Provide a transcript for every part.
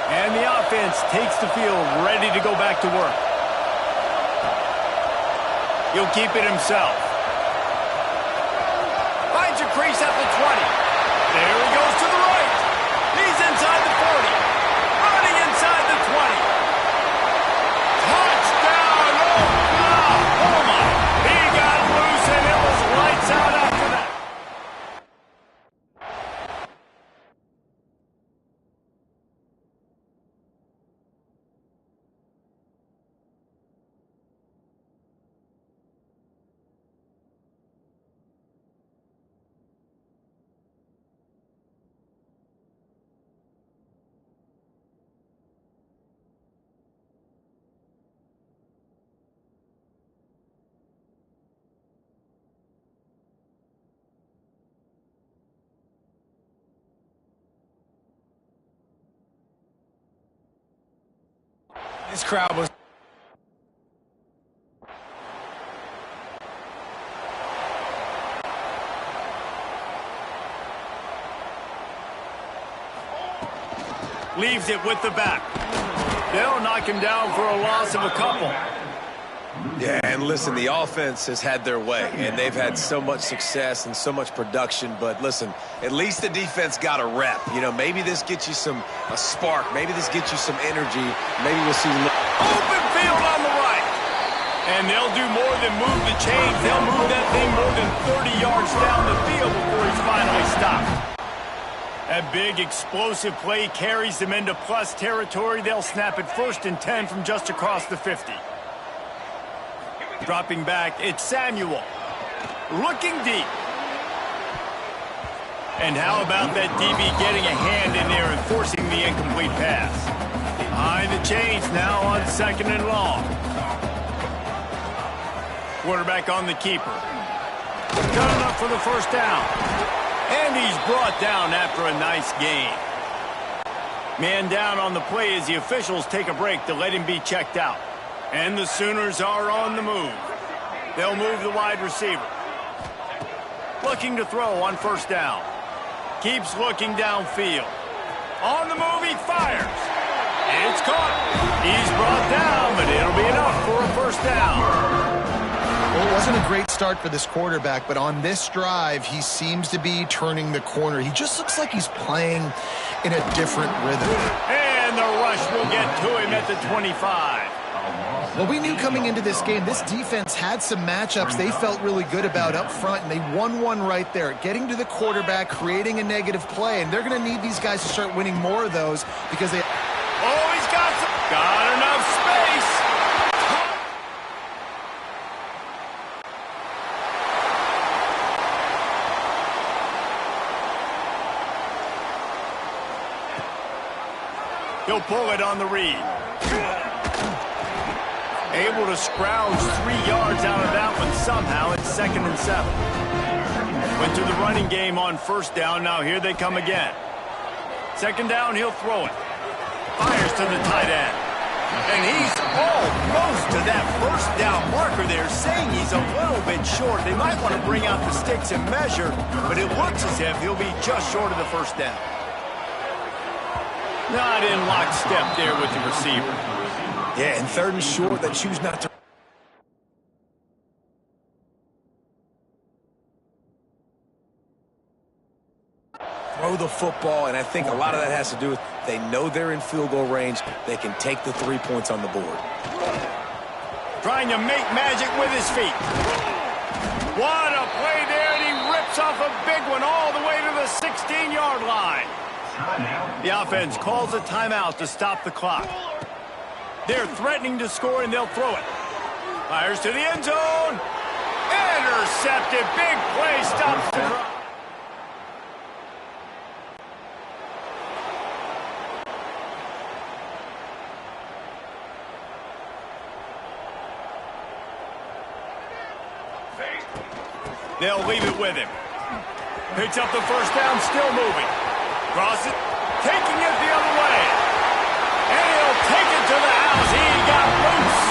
And the offense takes the field, ready to go back to work. He'll keep it himself. Finds a crease at the 20. There he goes to the right. He's inside the 40. Running inside the 20. Touchdown! Oh my! He got loose and it was lights out after that. This crowd was... Leaves it with the back. They'll knock him down for a loss of a couple. Yeah, and listen, the offense has had their way, and they've had so much success and so much production. But listen, at least the defense got a rep. You know, maybe this gets you a spark. Maybe this gets you some energy. Maybe we'll see... Open field on the right. And they'll do more than move the chains. They'll move that thing more than 30 yards down the field before he's finally stopped. That big explosive play carries them into plus territory. They'll snap it 1st and 10 from just across the 50. Dropping back, it's Samuel. Looking deep. And how about that DB getting a hand in there and forcing the incomplete pass? Behind the chains now on 2nd and long. Quarterback on the keeper. Got enough for the 1st down. And he's brought down after a nice gain. Man down on the play as the officials take a break to let him be checked out. And the Sooners are on the move. They'll move the wide receiver. Looking to throw on 1st down. Keeps looking downfield. On the move, he fires. It's caught. He's brought down, but it'll be enough for a 1st down. Well, it wasn't a great start for this quarterback, but on this drive, he seems to be turning the corner. He just looks like he's playing in a different rhythm. And the rush will get to him at the 25. Well, we knew coming into this game, this defense had some matchups they felt really good about up front, and they won one right there, getting to the quarterback, creating a negative play, and they're going to need these guys to start winning more of those because they... Oh, he's got enough space. He'll pull it on the read. Able to scrounge 3 yards out of that one somehow. It's 2nd and 7. Went to the running game on 1st down. Now here they come again. 2nd down, he'll throw it. Fires to the tight end. And he's almost to that 1st down marker there, saying he's a little bit short. They might want to bring out the sticks and measure, but it looks as if he'll be just short of the 1st down. Not in lockstep there with the receiver. Yeah, and 3rd and short, they choose not to. Throw the football, and I think a lot of that has to do with they know they're in field goal range. They can take the 3 points on the board. Trying to make magic with his feet. What a play there, and he rips off a big one all the way to the 16-yard line. The offense calls a timeout to stop the clock. They're threatening to score, and they'll throw it. Fires to the end zone. Intercepted. Big play. Stops the drive. They'll leave it with him. Picks up the 1st down, still moving. Cross it, taking it the other way. And he'll take it to the house. He got loose.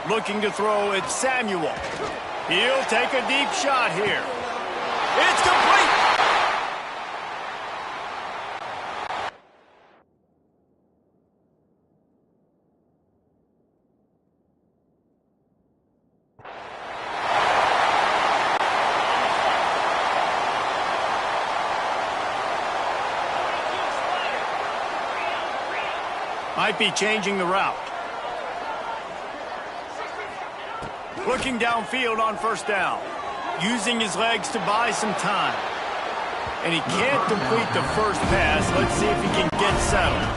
Looking to throw, it's Samuel. He'll take a deep shot here. It's complete. Might be changing the route. Looking downfield on first down. Using his legs to buy some time. And he can't complete the first pass. Let's see if he can get settled.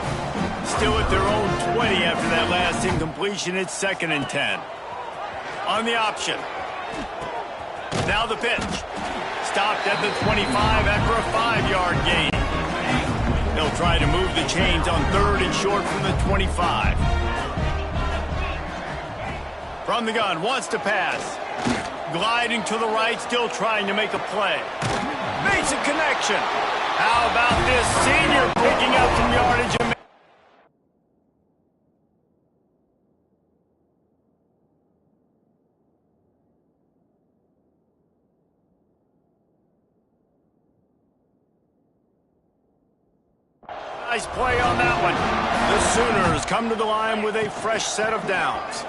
Still at their own 20 after that last incompletion. It's 2nd and 10. On the option. Now the pitch. Stopped at the 25 after a 5-yard gain. They'll try to move the chains on 3rd and short from the 25. From the gun, wants to pass. Gliding to the right, still trying to make a play. Makes a connection. How about this senior picking up some yardage? Nice play on that one. The Sooners come to the line with a fresh set of downs.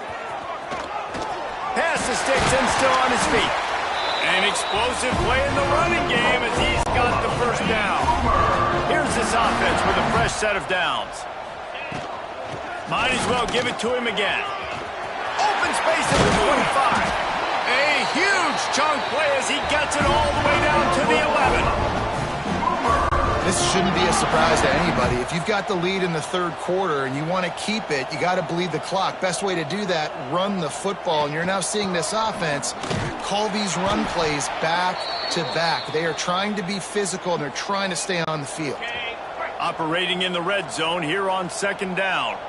Pass the sticks and still on his feet. An explosive play in the running game as he's got the first down. Here's this offense with a fresh set of downs. Might as well give it to him again. Open space at the 25. A huge chunk play as he gets it all the way down to the 11. This shouldn't be a surprise to anybody. If you've got the lead in the 3rd quarter and you want to keep it, you got to bleed the clock. Best way to do that, run the football. And you're now seeing this offense call these run plays back to back. They are trying to be physical, and they're trying to stay on the field. Operating in the red zone here on 2nd down.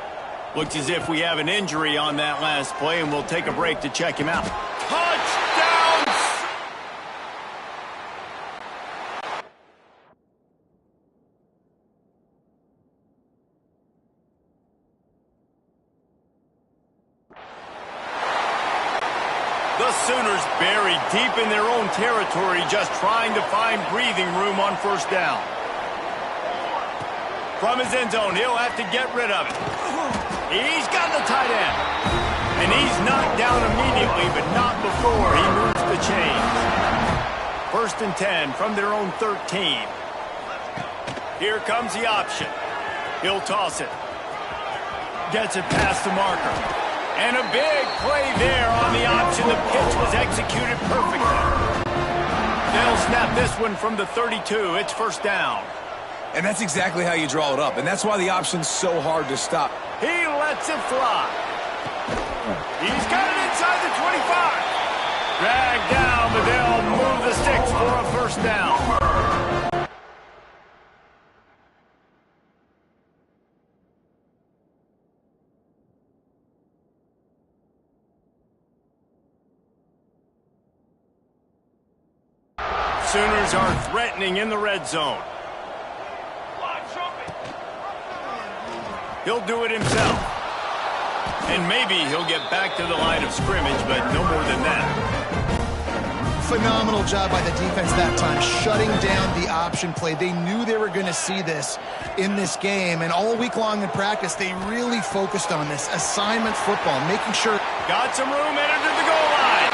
Looks as if we have an injury on that last play, and we'll take a break to check him out. Touchdown! The Sooners buried deep in their own territory, just trying to find breathing room on first down. From his end zone, he'll have to get rid of it. He's got the tight end. And he's knocked down immediately, but not before he moves the chains. 1st and 10 from their own 13. Here comes the option. He'll toss it. Gets it past the marker. And a big play there on the option. The pitch was executed perfectly. They'll snap this one from the 32. It's first down. And that's exactly how you draw it up. And that's why the option's so hard to stop. He lets it fly. He's got it inside the 25. Dragged down, but they'll move the sticks for a first down. Sooners are threatening in the red zone. He'll do it himself. And maybe he'll get back to the line of scrimmage, but no more than that. Phenomenal job by the defense that time, shutting down the option play. They knew they were going to see this in this game, and all week long in practice, they really focused on this assignment football, making sure. Got some room, entered to the goal line.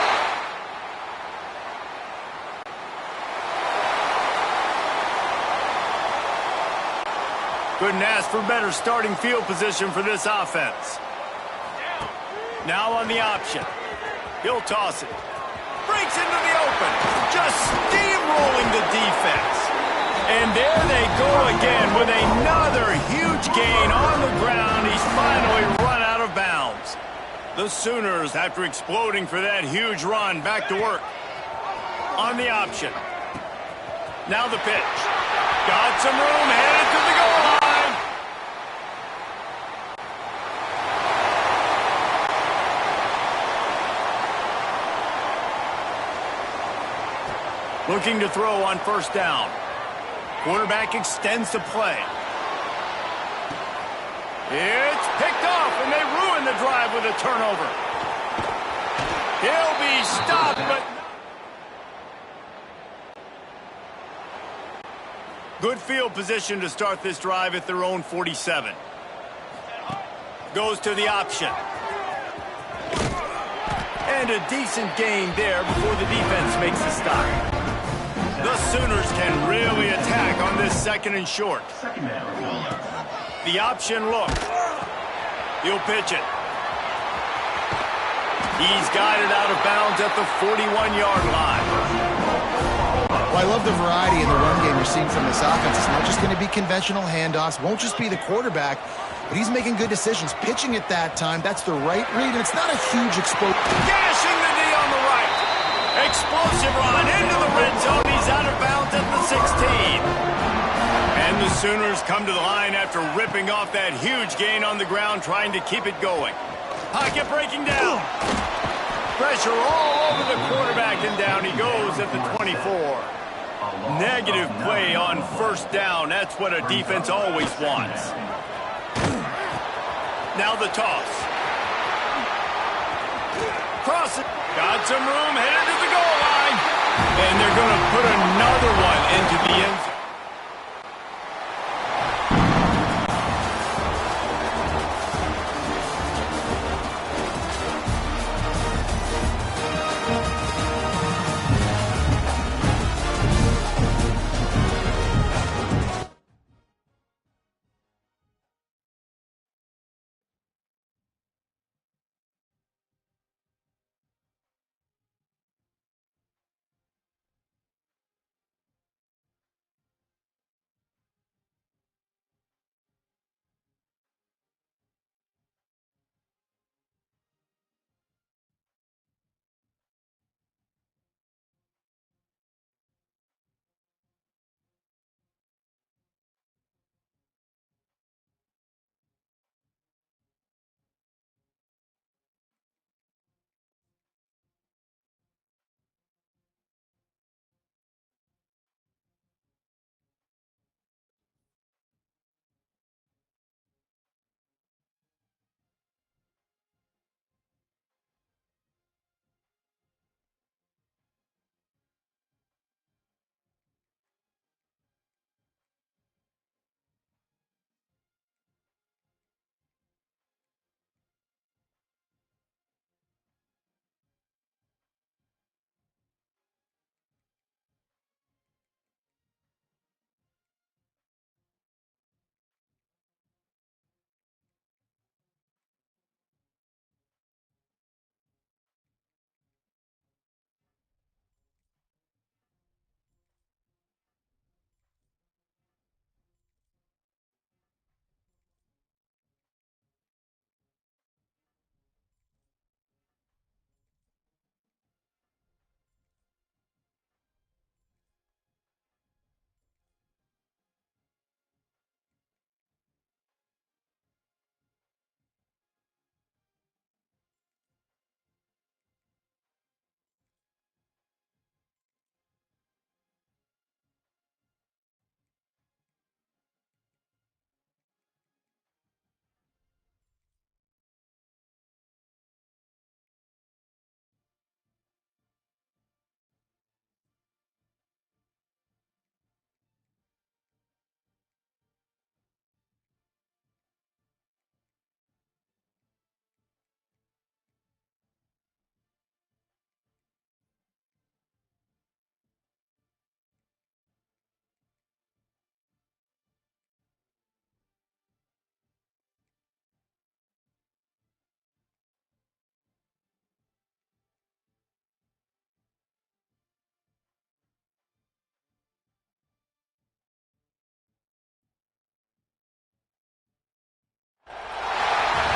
Couldn't ask for better starting field position for this offense. Now on the option. He'll toss it. Breaks into the open. Just steamrolling the defense. And there they go again with another huge gain on the ground. He's finally run out of bounds. The Sooners, after exploding for that huge run, back to work. On the option. Now the pitch. Got some room, headed to the goal line. Looking to throw on first down. Quarterback extends the play. It's picked off, and they ruin the drive with a turnover. He'll be stopped, but... Good field position to start this drive at their own 47. Goes to the option. And a decent gain there before the defense makes a stop. The Sooners can really attack on this 2nd and short. The option look. He'll pitch it. He's got it out of bounds at the 41-yard line. Well, I love the variety in the run game you're seeing from this offense. It's not just going to be conventional handoffs. Won't just be the quarterback, but he's making good decisions. Pitching at that time, that's the right read, and it's not a huge explosion. Gashing the knee on the right. Explosive run into the red zone. He's out of bounds at the 16. And the Sooners come to the line after ripping off that huge gain on the ground, trying to keep it going. Pocket breaking down. Pressure all over the quarterback, and down he goes at the 24. Negative play on 1st down. That's what a defense always wants. Now the toss. Cross it. Got some room, headed to the goal line. And they're going to put another one into the end zone.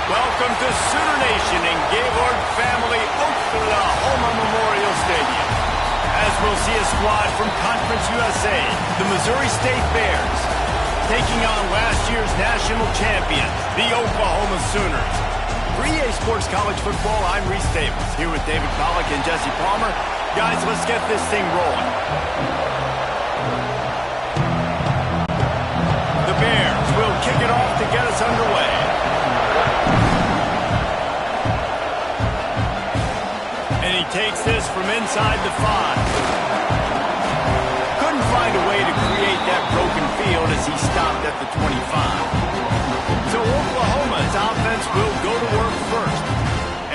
Welcome to Sooner Nation and Gaylord Family Oklahoma Memorial Stadium. As we'll see a squad from Conference USA, the Missouri State Bears, taking on last year's national champion, the Oklahoma Sooners. For EA Sports College Football, I'm Reese Davis, here with David Pollack and Jesse Palmer. Guys, let's get this thing rolling. The Bears will kick it off to get us underway. And he takes this from inside the 5. Couldn't find a way to create that broken field as he stopped at the 25. So Oklahoma's offense will go to work first.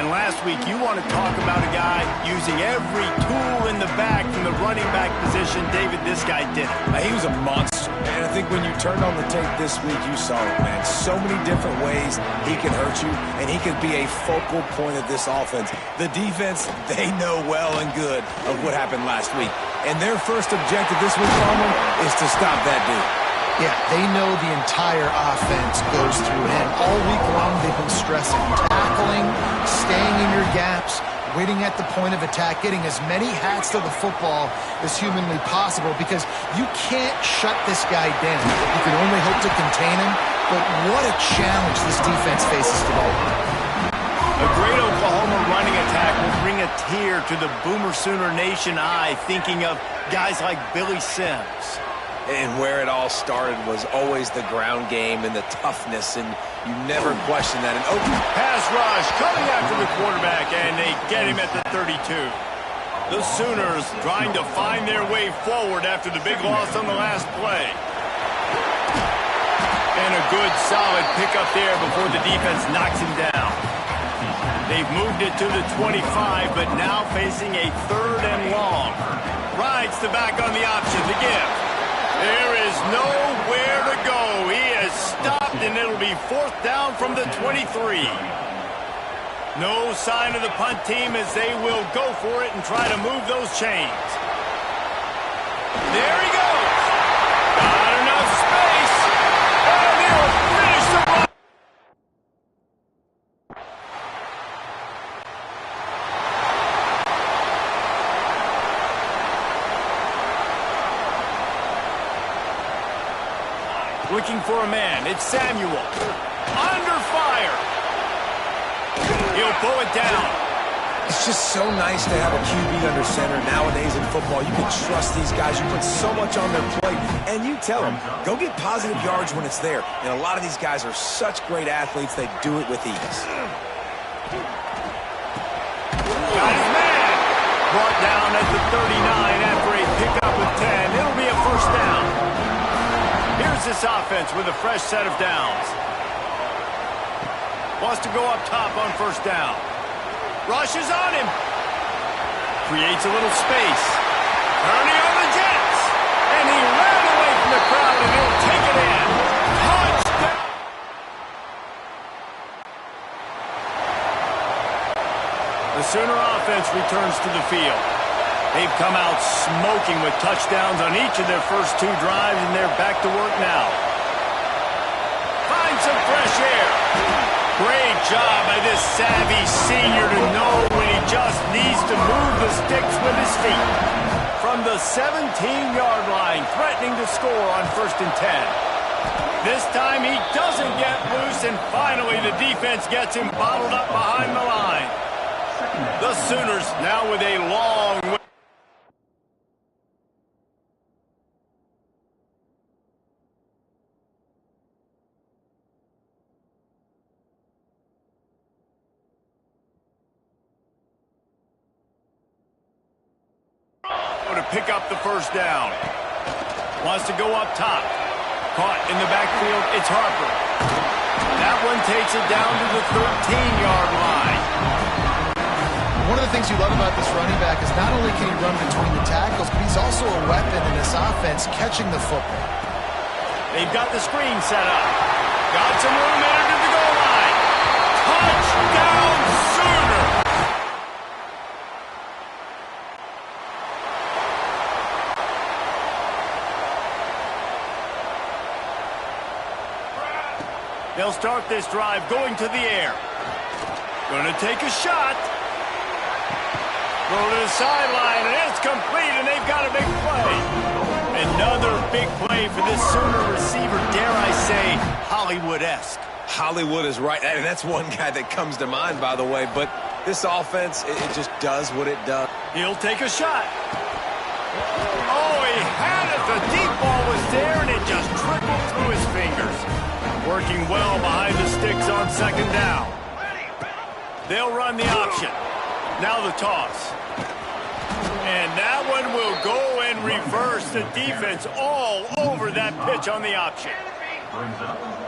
And last week, you want to talk about a guy using every tool in the bag from the running back position. David, this guy did it. He was a monster. And I think when you turned on the tape this week, you saw it, man. So many different ways he can hurt you, and he can be a focal point of this offense. The defense, they know well and good of what happened last week. And their first objective this week, Palmer, is to stop that dude. Yeah, they know the entire offense goes through him. All week long, they've been stressing tackling, staying in your gaps, waiting at the point of attack, getting as many hats to the football as humanly possible because you can't shut this guy down. You can only hope to contain him, but what a challenge this defense faces today. A great Oklahoma running attack will bring a tear to the Boomer Sooner Nation eye, thinking of guys like Billy Sims. And where it all started was always the ground game and the toughness, and you never question that. And pass rush coming after the quarterback, and they get him at the 32. The Sooners trying to find their way forward after the big loss on the last play. And a good, solid pickup there before the defense knocks him down. They've moved it to the 25, but now facing a 3rd and long. Rides the back on the option to give. There is nowhere to go. He has stopped, and it'll be 4th down from the 23. No sign of the punt team as they will go for it and try to move those chains. There he goes. Got enough space. And he'll finish the run. Looking for a man. It's Samuel. Under fire. He'll pull it down. It's just so nice to have a QB under center nowadays in football. You can trust these guys. You put so much on their plate. And you tell them, go get positive yards when it's there. And a lot of these guys are such great athletes, they do it with ease. Got his man. Brought down at the 39 after a pickup with 10. It'll be a 1st down. Here's this offense with a fresh set of downs. Wants to go up top on 1st down. Rushes on him. Creates a little space. Turning on the Jets. And he ran away from the crowd, and he'll take it in. Touchdown. The Sooner offense returns to the field. They've come out smoking with touchdowns on each of their first 2 drives, and they're back to work now. Find some fresh air. Great job by this savvy senior to know when he just needs to move the sticks with his feet. From the 17-yard line, threatening to score on 1st and 10. This time he doesn't get loose, and finally the defense gets him bottled up behind the line. The Sooners now with a long way. To pick up the 1st down. Wants to go up top. Caught in the backfield, it's Harper. That one takes it down to the 13-yard line. One of the things you love about this running back is not only can he run between the tackles, but he's also a weapon in this offense catching the football. They've got the screen set up. Got some room entered to the goal line. Touchdown, Sooner! They'll start this drive going to the air. Going to take a shot. Go to the sideline, and it's complete, and they've got a big play. Another big play for this Sooner receiver, dare I say, Hollywood-esque. Hollywood is right, and that's one guy that comes to mind, by the way. But this offense, it just does what it does. He'll take a shot. Oh, he had it. The deep ball was there, and it just trickled through his fingers. Working well behind the sticks on 2nd down. They'll run the option. Now the toss. And that one will go and reverse. The defense all over that pitch on the option.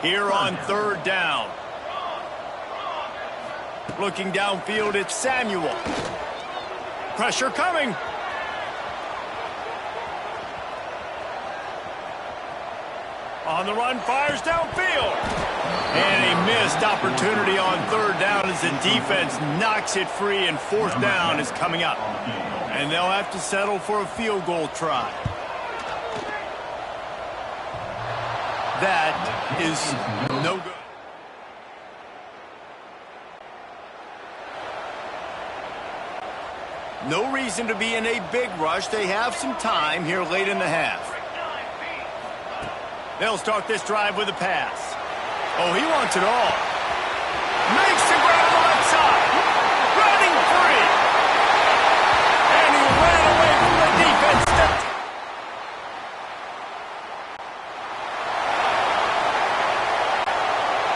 Here on third down. Looking downfield, it's Samuel. Pressure coming. On the run, fires downfield. And a missed opportunity on third down as the defense knocks it free, and fourth down is coming up. And they'll have to settle for a field goal try. That is no good. No reason to be in a big rush. They have some time here late in the half. They'll start this drive with a pass. Oh, he wants it all. Makes the grab on the left side. Running free. And he ran away from the defense.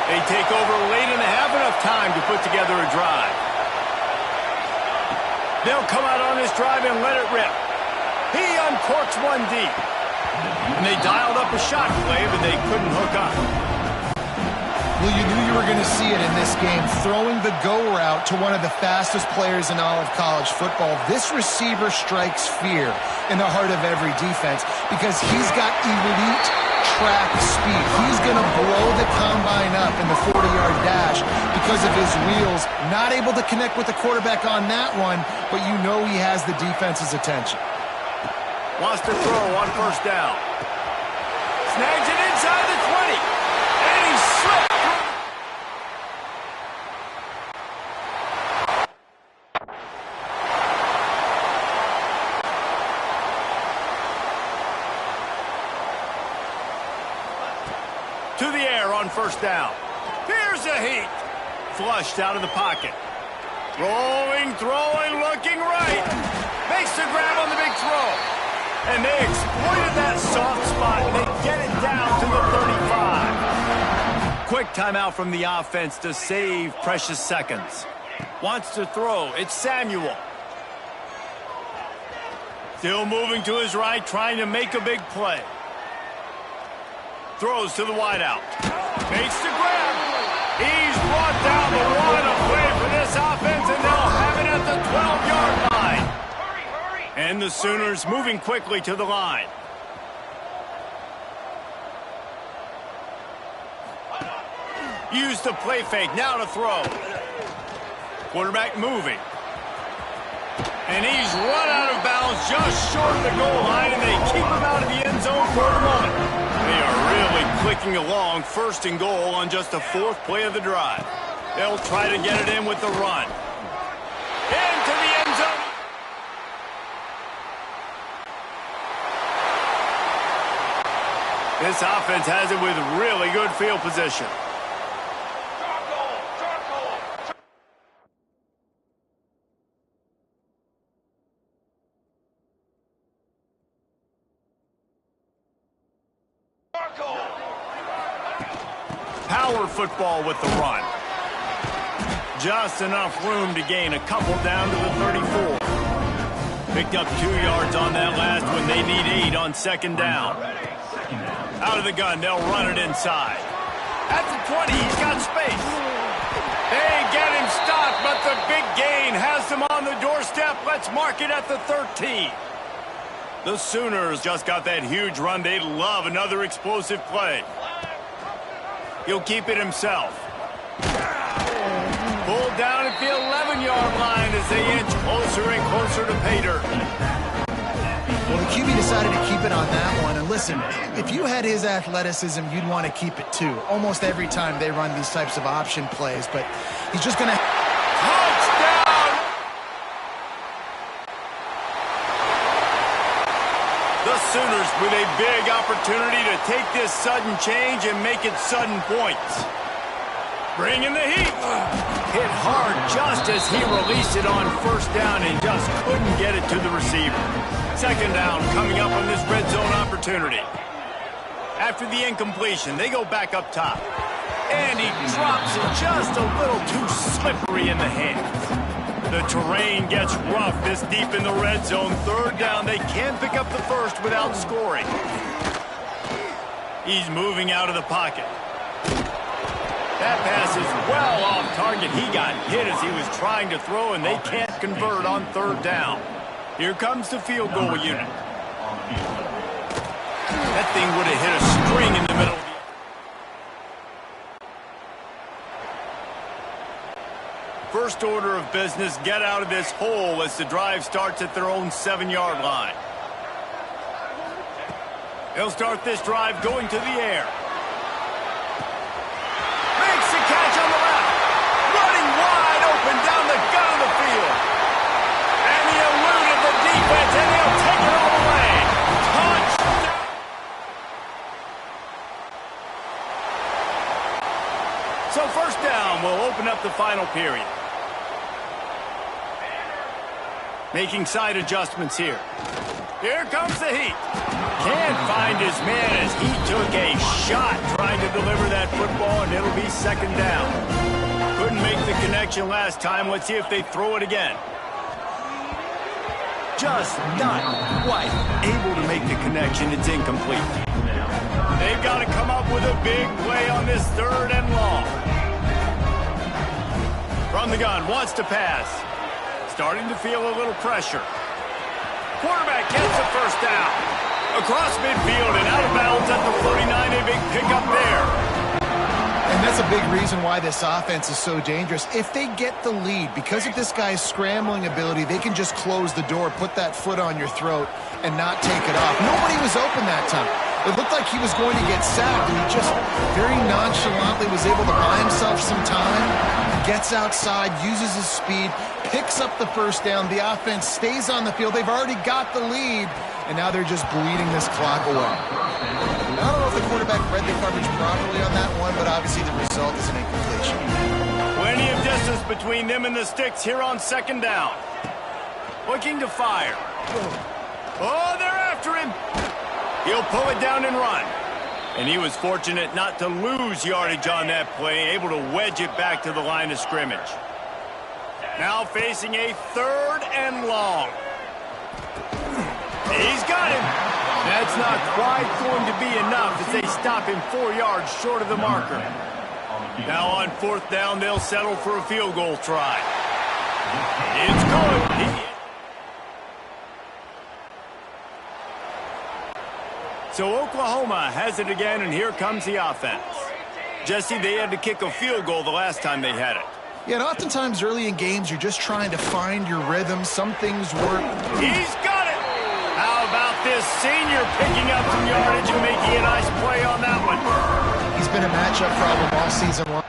They take over late and have enough time to put together a drive. They'll come out on this drive and let it rip. He uncorks one deep. And they dialed up a shot play, but they couldn't hook up. Well, you knew you were going to see it in this game. Throwing the go route to one of the fastest players in all of college football. This receiver strikes fear in the heart of every defense because he's got elite track speed. He's going to blow the combine up in the 40-yard dash because of his wheels. Not able to connect with the quarterback on that one, but you know he has the defense's attention. Wants to throw on first down. Snags it inside the 20. And he slipped through. To the air on first down. Here's a heat. Flushed out of the pocket. Throwing, looking right. Makes the grab on the big throw. And they exploited that soft spot. They get it down to the 35. Quick timeout from the offense to save precious seconds. Wants to throw. It's Samuel. Still moving to his right, trying to make a big play. Throws to the wideout. Makes the grab. He's brought down the one. A play for this offense, and they'll have it at the 12-yard line. And the Sooners moving quickly to the line. Use the play fake. Now to throw. Quarterback moving. And he's run out of bounds just short of the goal line, and they keep him out of the end zone for the moment. They are really clicking along. First and goal on just the fourth play of the drive. They'll try to get it in with the run. Into the end zone. This offense has it with really good field position. Power football with the run. Just enough room to gain a couple down to the 34. Picked up 2 yards on that last one. They need 8 on second down. Out of the gun, they'll run it inside. At the 20, he's got space. They get him stopped, but the big gain has them on the doorstep. Let's mark it at the 13. The Sooners just got that huge run. They love another explosive play. He'll keep it himself. Pulled down at the 11-yard line as they inch closer and closer to pay dirt. Well, the QB decided to keep it on that one. And listen, if you had his athleticism, you'd want to keep it too. Almost every time they run these types of option plays, but he's just going to... Touchdown! The Sooners with a big opportunity to take this sudden change and make it sudden points. Bringing the heat. Hit hard just as he released it on first down and just couldn't get it to the receiver. Second down coming up on this red zone opportunity. After the incompletion, they go back up top. And he drops it just a little too slippery in the hands. The terrain gets rough this deep in the red zone. Third down, they can pick up the first without scoring. He's moving out of the pocket. That pass is well off target. He got hit as he was trying to throw, and they can't convert on third down. Here comes the field goal unit. That thing would have hit a string in the middle of the... First order of business, get out of this hole as the drive starts at their own 7-yard line. They'll start this drive going to the air. Makes the catch on the left. Running wide open down the gut of the field. And he eluded the defense, and he'll take it all the way. Touchdown. So first down will open up the final period. Making side adjustments here. Here comes the heat. Can't find his man as he took a shot trying to deliver that football, and it'll be second down. Couldn't make the connection last time. Let's see if they throw it again. Just not quite able to make the connection. It's incomplete. They've got to come up with a big play on this third and long. From the gun, wants to pass. Starting to feel a little pressure. Quarterback gets the first down. Across midfield and out of bounds at the 49. A big pickup there. And that's a big reason why this offense is so dangerous. If they get the lead, because of this guy's scrambling ability, they can just close the door, put that foot on your throat, and not take it off. Nobody was open that time. It looked like he was going to get sacked, and he just very nonchalantly was able to buy himself some time, gets outside, uses his speed, picks up the first down. The offense stays on the field. They've already got the lead, and now they're just bleeding this clock away. I don't know if the quarterback read the coverage properly on that one, but obviously the result is an incompletion. Plenty of distance between them and the sticks here on second down. Looking to fire. Oh, they're after him. He'll pull it down and run. And he was fortunate not to lose yardage on that play, able to wedge it back to the line of scrimmage. Now facing a third and long. He's got him. That's not quite going to be enough as they stop him 4 yards short of the marker. Now on fourth down, they'll settle for a field goal try. It's good. So Oklahoma has it again, and here comes the offense. Jesse, they had to kick a field goal the last time they had it. Yeah, and oftentimes early in games, you're just trying to find your rhythm. Some things work. He's got it! How about this senior picking up some yardage and making a nice play on that one? He's been a matchup problem all season long.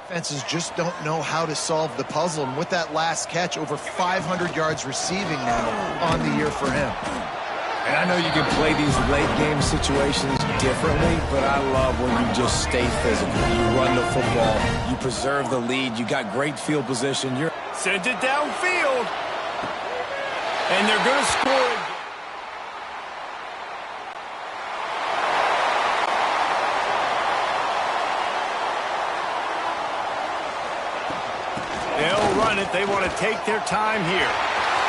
Defenses just don't know how to solve the puzzle, and with that last catch, over 500 yards receiving now on the year for him. And I know you can play these late game situations differently, but I love when you just stay physical. You run the football, you preserve the lead, you got great field position. You're sent it downfield, and they're going to score. They'll run it. They want to take their time here.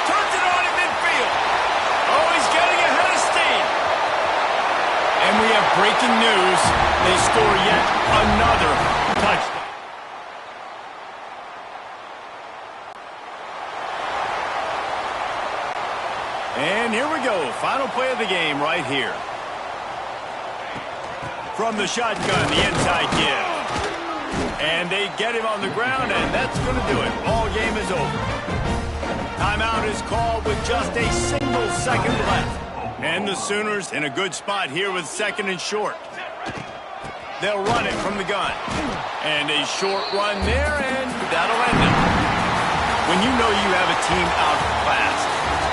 Turns it on in midfield. Oh, he's getting ahead of steam. And we have breaking news. They score yet another touchdown. And here we go. Final play of the game right here. From the shotgun, the inside give. And they get him on the ground, and that's going to do it. Ball game is over. Timeout is called with just a single second left. And the Sooners in a good spot here with second and short. They'll run it from the gun. And a short run there, and that'll end it. When you know you have a team outclassed,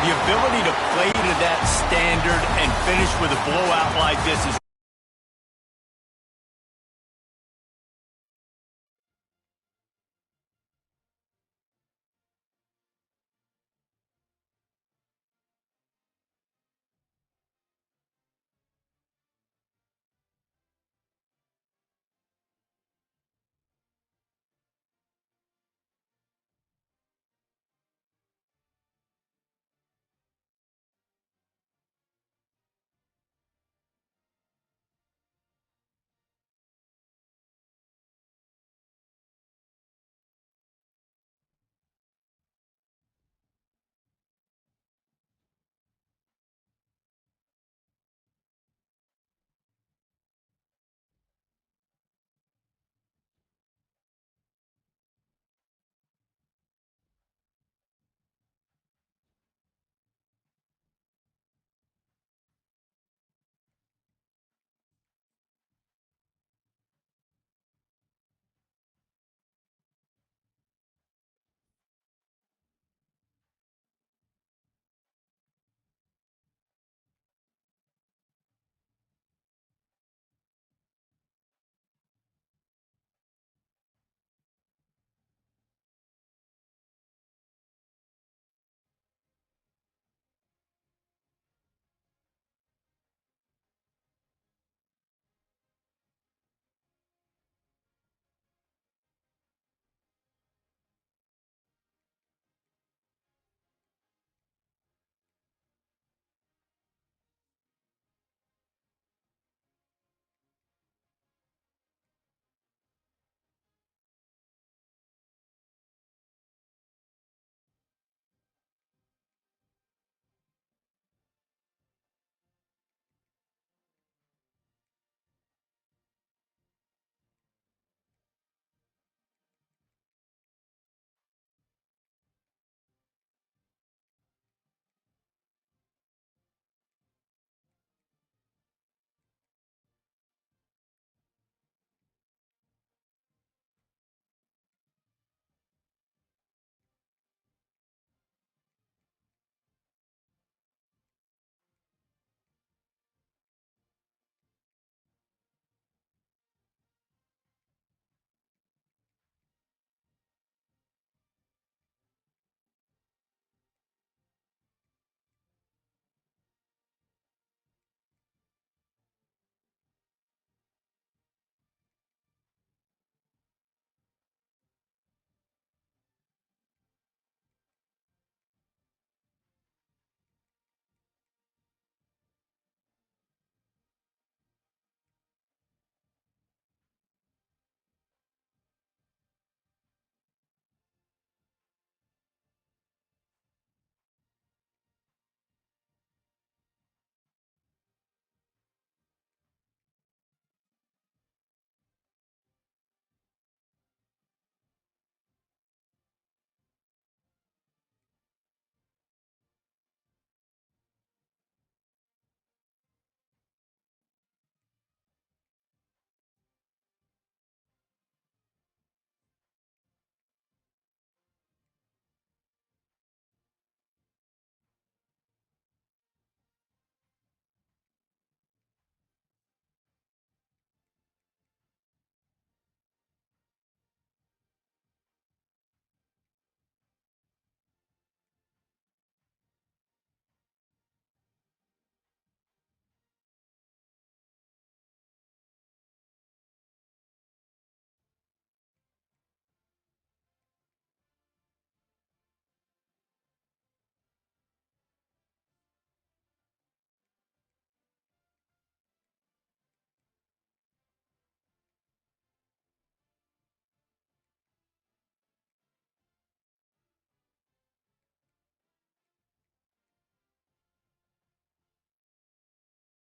the ability to play to that standard and finish with a blowout like this is